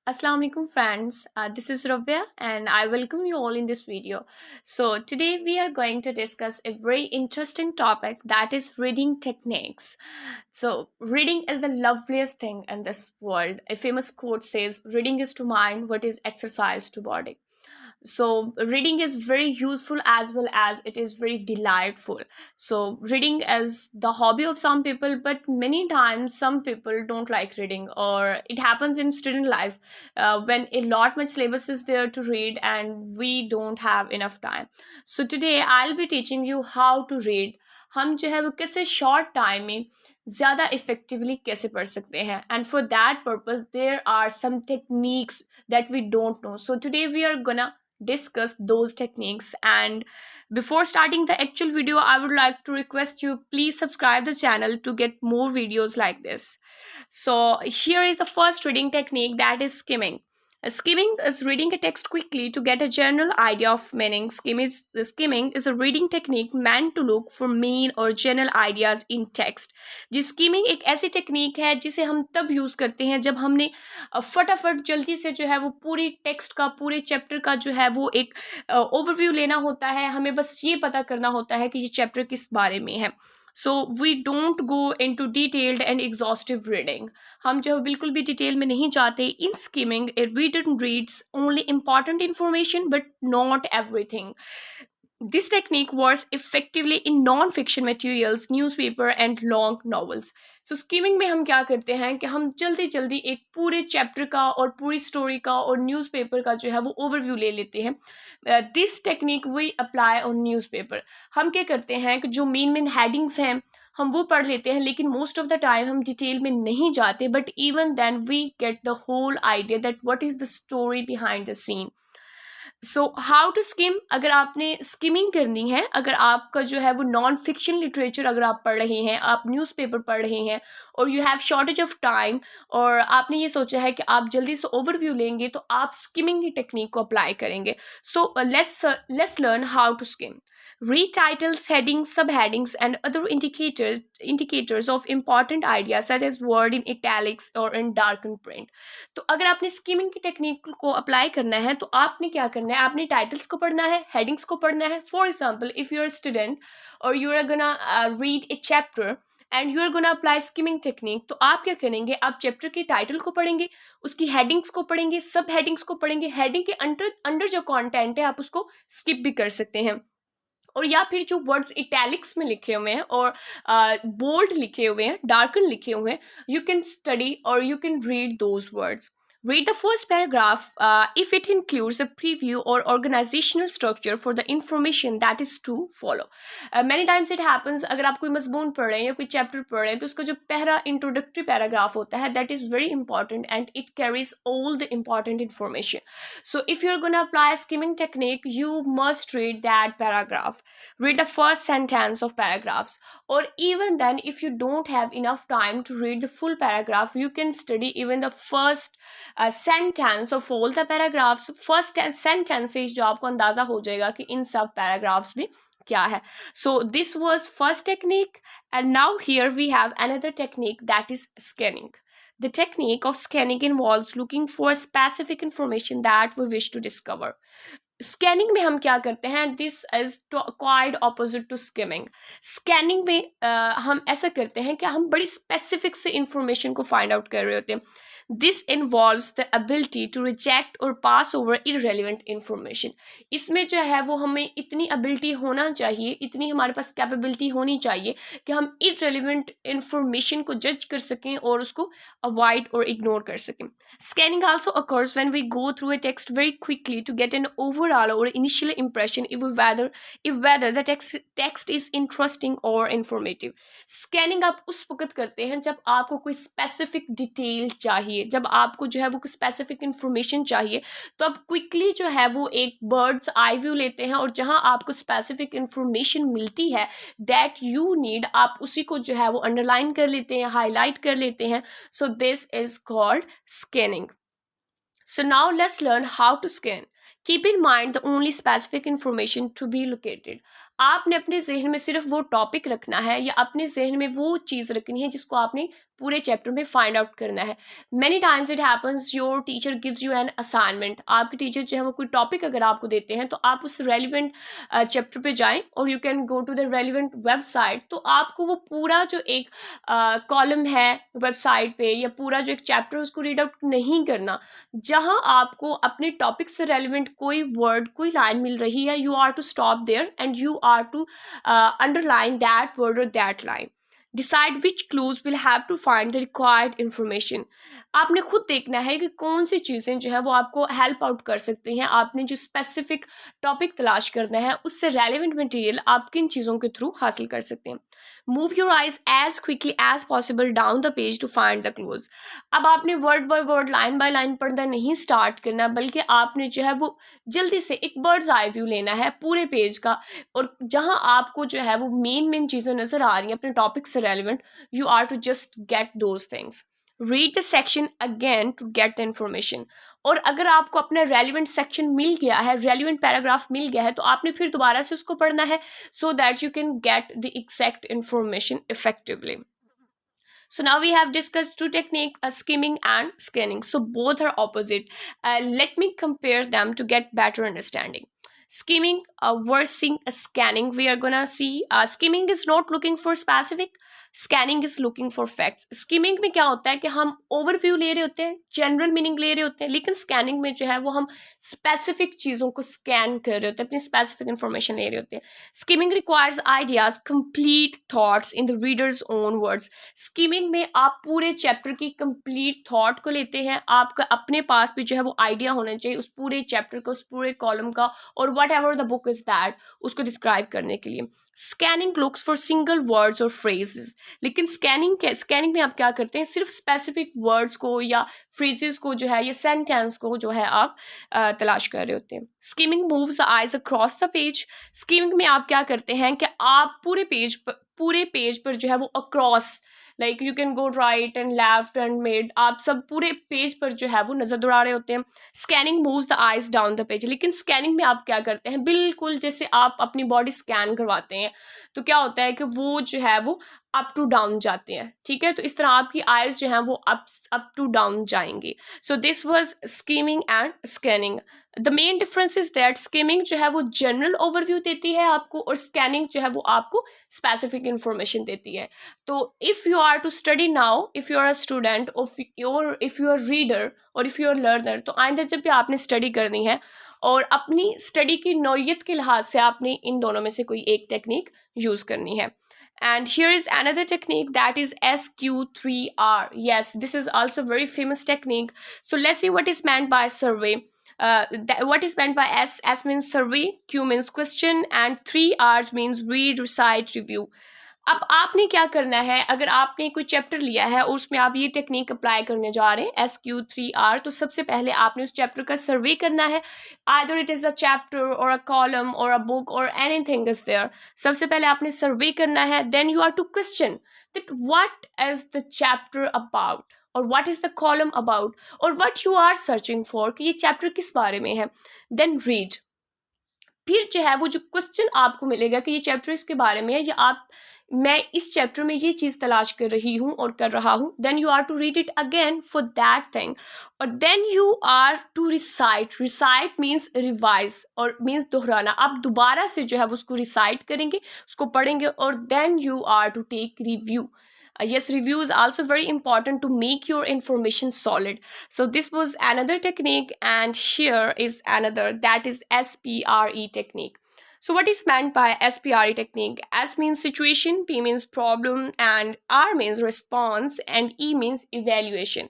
Assalamu alaikum friends. This is Rabia and I welcome you all in this video. So today we are going to discuss a very interesting topic, that is reading techniques. So reading is the loveliest thing in this world. A famous quote says, reading is to mind what is exercise to body. So reading is very useful as well as it is very delightful. So reading is the hobby of some people, but many times some people don't like reading, or it happens in student life when a lot much syllabus is there to read and we don't have enough time. So today I'll be teaching you how to read. हम जो है वो कैसे short time में ज़्यादा effectively कैसे पढ़ सकते हैं, and for that purpose there are some techniques that we don't know. So today we are gonna discuss those techniques. And before starting the actual video, I would like to request you, please subscribe the channel to get more videos like this. So here is the first reading technique, that is skimming. Skimming is reading a text quickly to get a general idea of meaning. Skimming is a reading technique meant to look for main or general ideas in text. जी, skimming एक ऐसी technique है जिसे हम तब use करते हैं जब हमने फटाफट जल्दी से जो है वो पूरी टेक्स्ट का, पूरे चैप्टर का जो है वो एक ओवरव्यू लेना होता है. हमें बस ये पता करना होता है कि ये चैप्टर किस बारे में है. So we don't go into detailed and exhaustive reading. हम जो है बिल्कुल भी डिटेल में नहीं जाते. In skimming a reader reads only important information but not everything. This technique works effectively in non-fiction materials, newspaper and long novels. So skimming में हम क्या करते हैं कि हम जल्दी जल्दी एक पूरे चैप्टर का और पूरी स्टोरी का और न्यूज़पेपर का जो है वो ओवरव्यू ले लेते हैं. This technique we apply on newspaper. हम क्या करते हैं कि जो मेन हेडिंग्स हैं हम वो पढ़ लेते हैं, लेकिन मोस्ट ऑफ द टाइम हम डिटेल में नहीं जाते. But even then we get the whole idea that what is the story behind the scene. So how to skim. अगर आपने स्किमिंग करनी है, अगर आपका जो है वो नॉन फिक्शन लिटरेचर अगर आप पढ़ रहे हैं, आप न्यूज़पेपर पढ़ रहे हैं और you have shortage of time, और आपने ये सोचा है कि आप जल्दी से ओवरव्यू लेंगे, तो आप स्किमिंग की टेक्निक को अप्लाई करेंगे. So let's learn how to skim. Read titles, headings, subheadings, and other indicators of important ideas such as word in italics or in darkened print. तो अगर आपने स्कीमिंग की टेक्निक को अप्लाई करना है तो आपने क्या करना है, आपने टाइटल्स को पढ़ना है, हेडिंग्स को पढ़ना है. For example, if you are student और you are gonna read a chapter and you are gonna apply skimming technique, तो आप क्या करेंगे, आप चैप्टर के टाइटल को पढ़ेंगे, उसकी हेडिंग्स को पढ़ेंगे, सब हेडिंग्स को पढ़ेंगे. हेडिंग के अंडर जो कॉन्टेंट है आप उसको स्किप भी कर सकते हैं. और या फिर जो वर्ड्स इटैलिक्स में लिखे हुए हैं और बोल्ड लिखे हुए हैं, डार्कन लिखे हुए हैं, यू कैन स्टडी और you can read those words. Read the first paragraph if it includes a preview or organizational structure for the information that is to follow. Many times it happens, अगर आप कोई मजमून पढ़ रहे हैं या कोई चैप्टर पढ़ रहे हैं तो उसका जो पहला इंट्रोडक्टरी पैराग्राफ होता है, that is very important and it carries all the important information. So if you're going to apply a skimming technique, you must read that paragraph. Read the first sentence of paragraphs. Or even then, if you don't have enough time to read the full paragraph, you can study even the first sentence of all the paragraphs. First sentence से जो आपको अंदाज़ा हो जाएगा कि इन सब paragraphs में क्या है. So this was first technique and now here we have another technique, that is scanning. The technique of scanning involves looking for specific information that we wish to discover. Scanning में हम क्या करते हैं, this is quite opposite to skimming. Scanning में हम ऐसा करते हैं कि हम बड़ी स्पेसिफिक से इंफॉर्मेशन को फाइंड आउट कर रहे होते हैं. This involves the ability to reject और पास ओवर इररेलेवेंट इंफॉर्मेशन. इसमें जो है वो हमें इतनी एबिलिटी होना चाहिए, इतनी हमारे पास कैपेबिलिटी होनी चाहिए कि हम इररेलेवेंट इंफॉर्मेशन को जज कर सकें और उसको अवॉइड और इग्नोर कर सकें. Scanning also occurs when we go through a text very quickly to get an overall or initial impression if whether the text is interesting or informative. Scanning आप उस वक्त करते हैं जब आपको कोई specific detail चाहिए, जब आपको जो है वो कोई specific information चाहिए, तो आप quickly जो है वो एक bird's eye view लेते हैं और जहां आपको specific information मिलती है that you need, आप उसी को जो है वो underline कर लेते हैं, highlight कर लेते हैं. So this is called scanning. So now let's learn how to scan. Keep in mind the only specific information to be located. आपने अपने जहन में सिर्फ वो टॉपिक रखना है या अपने जहन में वो चीज़ रखनी है जिसको आपने पूरे चैप्टर में फाइंड आउट करना है. Many times it happens your teacher gives you an assignment. आपके टीचर जो है वो कोई टॉपिक अगर आपको देते हैं तो आप उस रेलिवेंट चैप्टर पे जाएं और you can go to the relevant website. तो आपको वो पूरा जो एक कॉलम है वेबसाइट पे या पूरा जो एक चैप्टर उसको रीड आउट नहीं करना. जहां आपको अपने टॉपिक से रेलिवेंट कोई वर्ड कोई लाइन मिल रही है, you are to stop there and you are to underline that word or that line. Decide which clues will have to find the required information. आपने खुद देखना है कि कौन सी चीज़ें जो है वो आपको हेल्प आउट कर सकती हैं. आपने जो स्पेसिफिक टॉपिक तलाश करना है उससे रेलिवेंट मटेरियल आप किन चीज़ों के थ्रू हासिल कर सकते हैं. Move your eyes as quickly as possible down the page to find the clues. अब आपने word by word line by line पढ़ना नहीं स्टार्ट करना, बल्कि आपने जो है वो जल्दी से एक बर्ड्स आई व्यू लेना है पूरे पेज का. और जहां आपको जो है वो मेन चीज़ें नज़र आ रही हैं अपने टॉपिक से relevant, you are to just get those things. Read the section again to get the information. और अगर आपको अपना रेलिवेंट सेक्शन मिल गया है, रेलिवेंट पैराग्राफ मिल गया है, तो आपने फिर दोबारा से उसको पढ़ना है so that you can get the exact information effectively. So now we have discussed two techniques, skimming and scanning. So both are opposite. Let me compare them to get better understanding. Skimming versus scanning, we are gonna see. Skimming is not looking for specific. Scanning is looking for facts. Skimming में क्या होता है कि हम overview ले रहे होते हैं, जनरल मीनिंग ले रहे होते हैं, लेकिन स्कैनिंग में जो है वो हम स्पेसिफिक चीज़ों को स्कैन कर रहे होते हैं, अपनी स्पेसिफिक इंफॉर्मेशन ले रहे होते हैं. Skimming requires ideas complete thoughts in the readers own words. Skimming में आप पूरे चैप्टर की कंप्लीट थॉट को लेते हैं. आपका अपने पास भी जो है वो आइडिया होना चाहिए उस पूरे चैप्टर का, उस पूरे कॉलम का, और what ever the book is that उसको डिस्क्राइब करने के लिए. Scanning looks for single words और फ्रेजेस. लेकिन स्कैनिंग में आप क्या करते हैं, सिर्फ स्पेसिफिक वर्ड्स को या फ्रेजेस को जो है या सेंटेंस को जो है आप तलाश कर रहे होते हैं. Skimming moves the eyes across the page. Skimming में आप क्या करते हैं कि आप पूरे पेज पर जो है वो across, like you can go right and left and mid, आप सब पूरे पेज पर जो है वो नजर दौड़ा रहे होते हैं. Scanning moves the eyes down the page. लेकिन स्कैनिंग में आप क्या करते हैं, बिल्कुल जैसे आप अपनी बॉडी स्कैन करवाते हैं तो क्या होता है कि वो जो है वो अप टू डाउन जाते हैं. ठीक है, तो इस तरह आपकी आइज जो है वो अप टू डाउन जाएंगी. So this was skimming and scanning. The main difference is that skimming जो है वो जनरल ओवरव्यू देती है आपको, और स्कैनिंग जो है वो आपको स्पेसिफिक इंफॉर्मेशन देती है. तो if you are to study now, if you are a student और इफ़ यू आर रीडर और इफ़ यू आर लर्नर, तो आइंदा जब भी आपने स्टडी करनी है और अपनी स्टडी की नौयत के लिहाज से आपने इन दोनों में से कोई एक टेक्निक यूज़ करनी है. And here is another technique, that is SQ3R. Yes, this is also very famous technique. So let's see what is meant by survey. What is meant by S? S means survey, Q means question, and 3 R's means read, recite, review. अब आपने क्या करना है, अगर आपने कोई chapter लिया है और उसमें आप ये टेक्निक अप्लाई करने जा रहे हैं SQ3R, तो सबसे पहले आपने उस चैप्टर का सर्वे करना है. Either it is a chapter और अ कॉलम और अ बुक और एनीथिंग इज देयर. सबसे पहले आपने सर्वे करना है. Then you are to question that what is the chapter about, और what is the column about, और what you are searching for, कि ये चैप्टर किस बारे में है. Then read. फिर जो है वो जो क्वेश्चन आपको मिलेगा कि ये चैप्टर इसके बारे में है, या मैं इस चैप्टर में ये चीज़ तलाश कर रही हूँ और कर रहा हूँ. Then you are to read it again for that thing. और then you are to recite. Recite means revise और मीन्स दोहराना. आप दोबारा से जो है वो उसको रिसाइट करेंगे, उसको पढ़ेंगे, और then you are to take review. Yes, review is also very important to make your information solid. So this was another technique, and here is another, that is SPRE technique. So what is meant by SPRE technique? S means situation, P means problem, and R means response, and E means evaluation.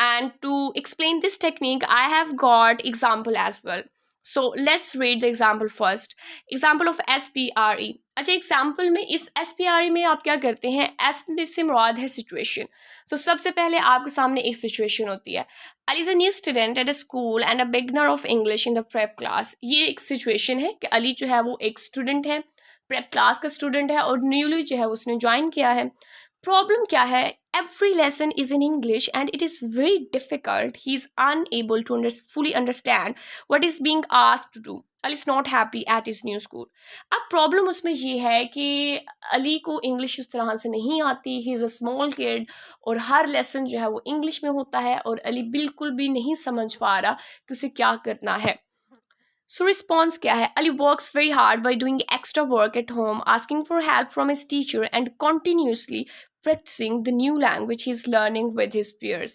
And to explain this technique, I have got example as well. So let's read the example first. Example of SPRE. अच्छा, example में इस SPRE में आप क्या करते हैं, S से मुराद है सिचुएशन. तो सबसे पहले आपके सामने एक सिचुएशन होती है. Ali is a new student at a school and a beginner of English in the prep class. ये एक सिचुएशन है कि अली जो है वो एक स्टूडेंट है, प्रेप क्लास का स्टूडेंट है, और न्यूली जो है उसने ज्वाइन किया है. प्रॉब्लम क्या है, every lesson is in English and it is very difficult. He is unable to fully understand what is being asked to do. Ali is not happy at his new school. अब problem उसमें ये है कि अली को English उस तरह से नहीं आती, he is a small kid, और हर लेसन जो है वो इंग्लिश में होता है और अली बिल्कुल भी नहीं समझ पा रहा कि उसे क्या करना है. सो रिस्पॉन्स क्या है? Ali works very hard by doing extra work at home, asking for help from his teacher and continuously practicing the new language he's learning with his peers.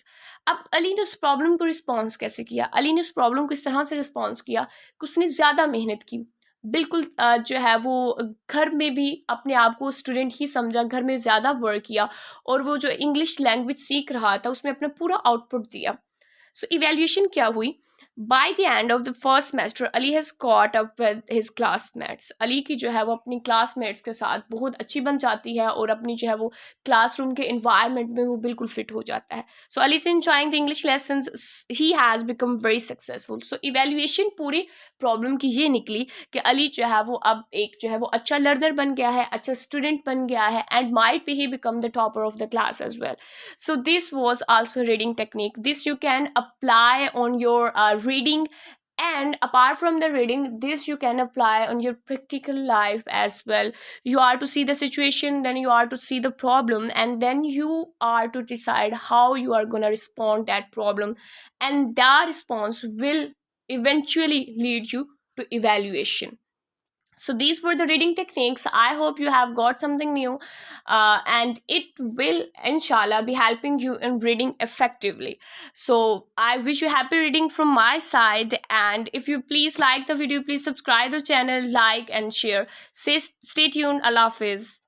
अब अली ने उस प्रॉब्लम को रिस्पॉन्स कैसे किया? अली ने उस प्रॉब्लम को इस तरह से रिस्पॉन्स किया कि उसने ज़्यादा मेहनत की. बिल्कुल जो है वो घर में भी अपने आप को स्टूडेंट ही समझा, घर में ज़्यादा वर्क किया और वो जो इंग्लिश लैंग्वेज सीख रहा था उसमें अपना पूरा आउटपुट दिया. सो इवेल्यूएशन क्या हुई? By the end of the first semester, Ali has caught up with his classmates. Ali की जो है वो अपनी classmates के साथ बहुत अच्छी बन जाती है और अपनी जो है वो classroom के environment में वो बिल्कुल fit हो जाता है. So Ali is enjoying the English lessons. He has become very successful. So evaluation पूरी प्रॉब्लम की ये निकली कि अली जो है वो अब एक जो है वो अच्छा लर्नर बन गया है, अच्छा स्टूडेंट बन गया है, and might be he become the topper of the class as well. So this was also reading technique. This you can apply on your reading, and apart from the reading, this you can apply on your practical life as well. You are to see the situation, then you are to see the problem, and then you are to decide how you are going to respond that problem, and that response will eventually lead you to evaluation. So these were the reading techniques. I hope you have got something new, and it will inshallah be helping you in reading effectively. So I wish you happy reading from my side, and if you please like the video, please subscribe the channel, like and share. Stay tuned. Allah Hafiz.